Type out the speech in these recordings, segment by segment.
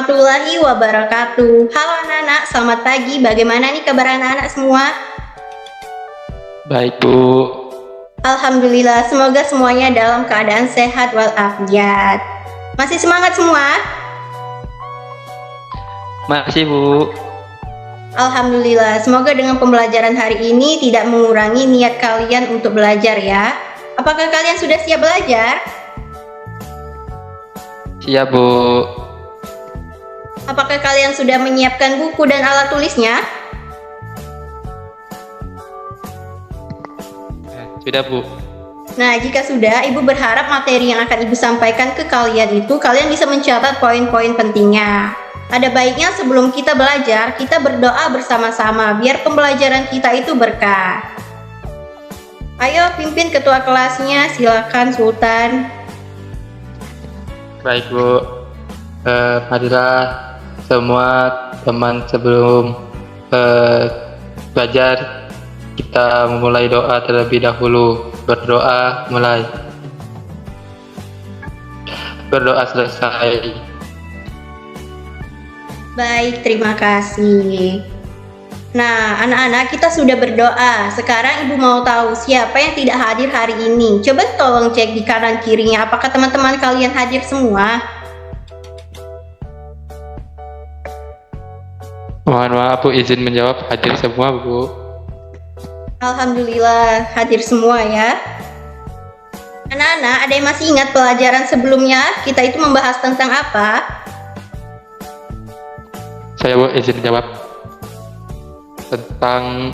warahmatullahi wabarakatuh. Halo anak-anak, selamat pagi. Bagaimana nih kabar anak-anak semua? Baik, Bu. Alhamdulillah, semoga semuanya dalam keadaan sehat walafiat. Masih semangat semua? Masih, Bu. Alhamdulillah, semoga dengan pembelajaran hari ini tidak mengurangi niat kalian untuk belajar ya. Apakah kalian sudah siap belajar? Siap, Bu. Apakah kalian sudah menyiapkan buku dan alat tulisnya? Sudah, Bu. Nah, jika sudah, Ibu berharap materi yang akan Ibu sampaikan ke kalian itu kalian bisa mencatat poin-poin pentingnya. Ada baiknya sebelum kita belajar, kita berdoa bersama-sama biar pembelajaran kita itu berkah. Ayo pimpin ketua kelasnya, silakan Sultan. Baik, Bu. Marilah semua teman sebelum belajar kita memulai doa terlebih dahulu. Berdoa mulai. Berdoa selesai. Baik, terima kasih. Nah, anak-anak kita sudah berdoa. Sekarang Ibu mau tahu siapa yang tidak hadir hari ini. Coba tolong cek di kanan kirinya, apakah teman-teman kalian hadir semua? Mohon maaf, Bu, izin menjawab hadir semua, Bu. Alhamdulillah hadir semua ya. Anak-anak, ada yang masih ingat pelajaran sebelumnya? Kita itu membahas tentang apa? Saya, Bu, izin menjawab tentang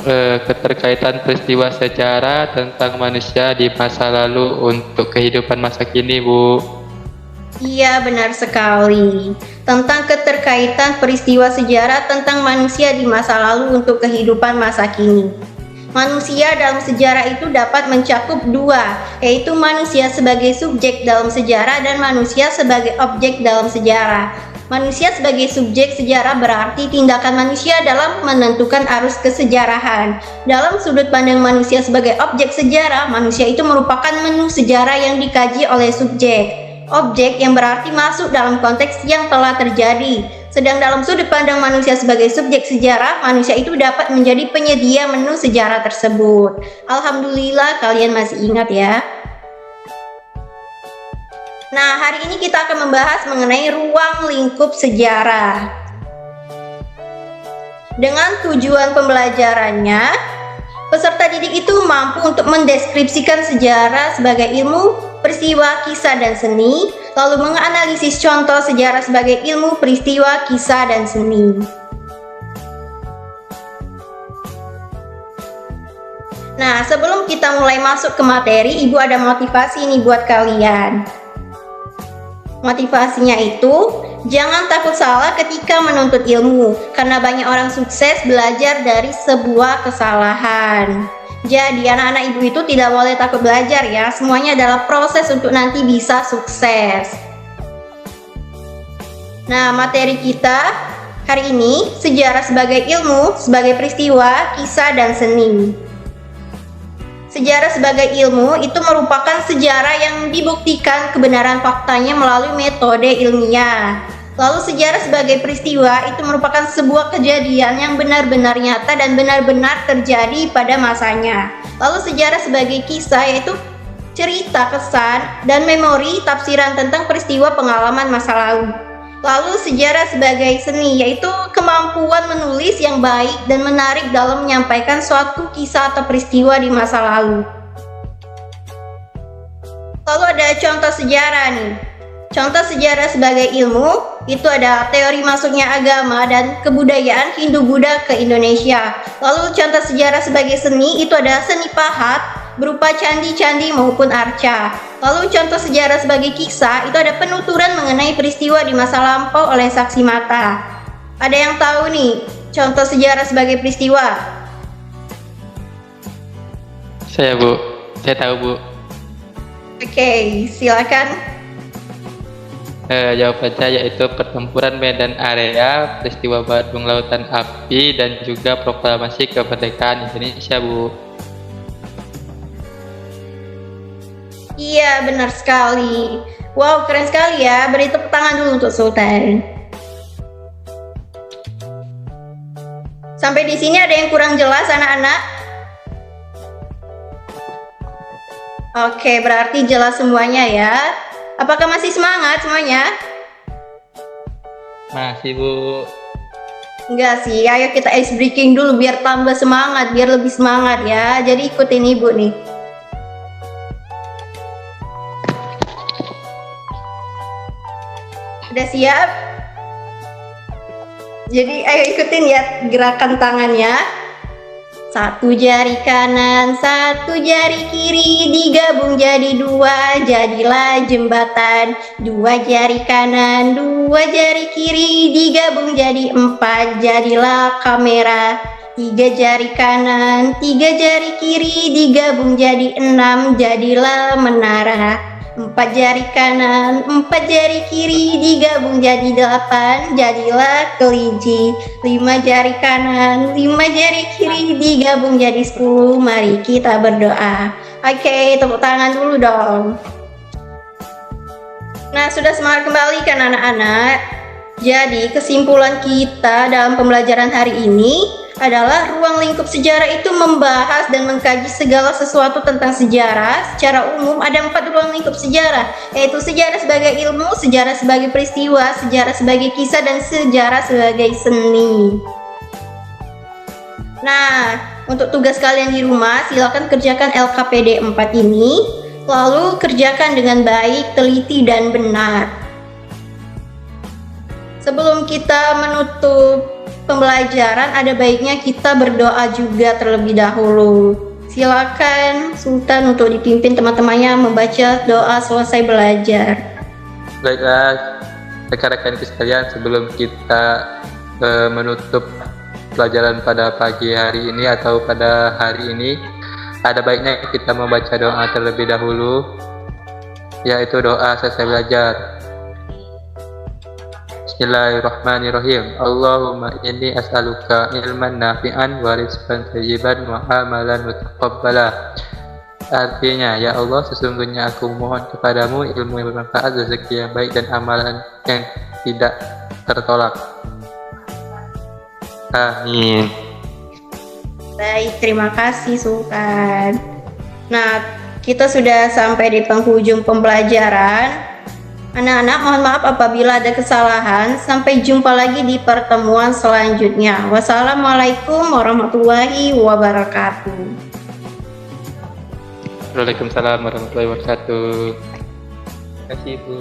keterkaitan peristiwa sejarah tentang manusia di masa lalu untuk kehidupan masa kini, Bu. Iya, benar sekali. Tentang keterkaitan peristiwa sejarah tentang manusia di masa lalu untuk kehidupan masa kini. Manusia dalam sejarah itu dapat mencakup dua, yaitu manusia sebagai subjek dalam sejarah dan manusia sebagai objek dalam sejarah. Manusia sebagai subjek sejarah berarti tindakan manusia dalam menentukan arus kesejarahan. Dalam sudut pandang manusia sebagai objek sejarah, manusia itu merupakan menu sejarah yang dikaji oleh subjek. Objek yang berarti masuk dalam konteks yang telah terjadi. Sedang dalam sudut pandang manusia sebagai subjek sejarah, manusia itu dapat menjadi penyedia menu sejarah tersebut. Alhamdulillah kalian masih ingat ya. Nah, hari ini kita akan membahas mengenai ruang lingkup sejarah. Dengan tujuan pembelajarannya, peserta didik itu mampu untuk mendeskripsikan sejarah sebagai ilmu, peristiwa, kisah, dan seni, lalu menganalisis contoh sejarah sebagai ilmu, peristiwa, kisah, dan seni. Nah, sebelum kita mulai masuk ke materi, Ibu ada motivasi nih buat kalian. Motivasinya itu, jangan takut salah ketika menuntut ilmu, karena banyak orang sukses belajar dari sebuah kesalahan. Jadi anak-anak Ibu itu tidak boleh takut belajar ya, semuanya adalah proses untuk nanti bisa sukses. Nah, materi kita hari ini, sejarah sebagai ilmu, sebagai peristiwa, kisah, dan seni. Sejarah sebagai ilmu itu merupakan sejarah yang dibuktikan kebenaran faktanya melalui metode ilmiah. Lalu sejarah sebagai peristiwa itu merupakan sebuah kejadian yang benar-benar nyata dan benar-benar terjadi pada masanya. Lalu sejarah sebagai kisah yaitu cerita, kesan, dan memori tafsiran tentang peristiwa pengalaman masa lalu. Lalu sejarah sebagai seni yaitu kemampuan menulis yang baik dan menarik dalam menyampaikan suatu kisah atau peristiwa di masa lalu. Lalu ada contoh sejarah nih. Contoh sejarah sebagai ilmu itu ada teori masuknya agama dan kebudayaan Hindu-Buddha ke Indonesia. Lalu contoh sejarah sebagai seni itu ada seni pahat berupa candi-candi maupun arca. Lalu contoh sejarah sebagai kisah itu ada penuturan mengenai peristiwa di masa lampau oleh saksi mata. Ada yang tahu nih contoh sejarah sebagai peristiwa? Saya, Bu. Saya tahu, Bu. Oke, silakan. Jawabannya yaitu pertempuran Medan Area, peristiwa Bandung Lautan Api, dan juga proklamasi kemerdekaan Indonesia, Bu. Iya, benar sekali. Wow, keren sekali ya. Beri tepuk tangan dulu untuk Sultan. Sampai di sini ada yang kurang jelas anak-anak? Oke, berarti jelas semuanya ya. Apakah masih semangat semuanya? Masih, Bu. Enggak sih, ayo kita ice breaking dulu biar tambah semangat, biar lebih semangat ya. Jadi ikutin ibu nih. Udah siap? Jadi ayo ikutin ya gerakan tangannya. Satu jari kanan, satu jari kiri, digabung jadi dua, jadilah jembatan. Dua jari kanan, dua jari kiri, digabung jadi empat, jadilah kamera. Tiga jari kanan, tiga jari kiri, digabung jadi enam, jadilah menara. Empat jari kanan, empat jari kiri, digabung jadi delapan, jadilah kelinci. Lima jari kanan, lima jari kiri, digabung jadi 10. Mari kita berdoa. Oke, tepuk tangan dulu dong. Nah, sudah semangat kembali kan anak-anak? Jadi, kesimpulan kita dalam pembelajaran hari ini adalah ruang lingkup sejarah itu membahas dan mengkaji segala sesuatu tentang sejarah. Secara umum ada 4 ruang lingkup sejarah, yaitu sejarah sebagai ilmu, sejarah sebagai peristiwa, sejarah sebagai kisah, dan sejarah sebagai seni. Nah, untuk tugas kalian di rumah, silakan kerjakan LKPD 4 ini, lalu kerjakan dengan baik, teliti, dan benar. Sebelum kita menutup pembelajaran, ada baiknya kita berdoa juga terlebih dahulu. Silakan Sultan untuk dipimpin teman-temannya membaca doa selesai belajar. Baiklah, rekan-rekan sekalian, sebelum kita menutup pelajaran pada pagi hari ini atau pada hari ini, ada baiknya kita membaca doa terlebih dahulu, yaitu doa selesai belajar. Bismillahirrahmanirrahim. Allahumma inni as'aluka ilman nafi'an wa rizqan thayyiban wa amalan mutaqabbala. Artinya, ya Allah, sesungguhnya aku mohon kepadamu ilmu yang bermanfaat, rezeki yang baik, dan amalan yang tidak tertolak. Amin. Baik, terima kasih Sultan. Nah, kita sudah sampai di penghujung pembelajaran. Anak-anak, mohon maaf apabila ada kesalahan. Sampai jumpa lagi di pertemuan selanjutnya. Wassalamualaikum warahmatullahi wabarakatuh. Waalaikumsalam warahmatullahi wabarakatuh. Terima kasih, Bu.